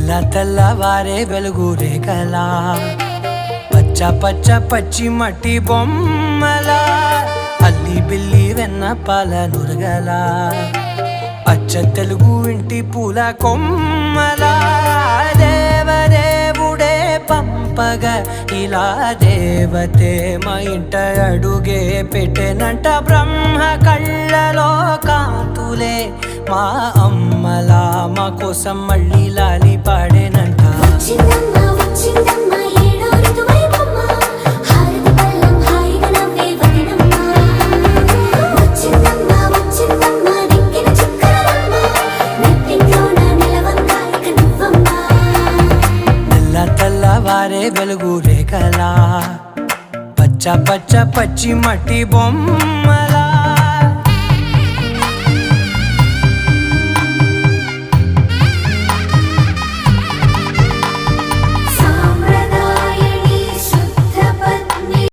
తెల్ల తెల్లవారే వెలుగు రేఖలా పచ్చ పచ్చ పచ్చి మట్టి బొమ్మలా అల్లి బిల్లి వెన్న పాల నురగలా అచ్చ తెలుగు ఇంటి పూల కొమ్మలా దేవదేవుడే పంపగా ఇలా దేవతే మా ఇంట అడుగే పెట్టెనంట బ్రహ్మ కళ్ళలో కాంతులే మా అమ్మలా మా కోసం మళ్ళీ లాలి పాడేనంట. తెల్లవారే వెలుగు రేఖలా పచ్చ పచ్చ పచ్చి మట్టి బొమ్మలా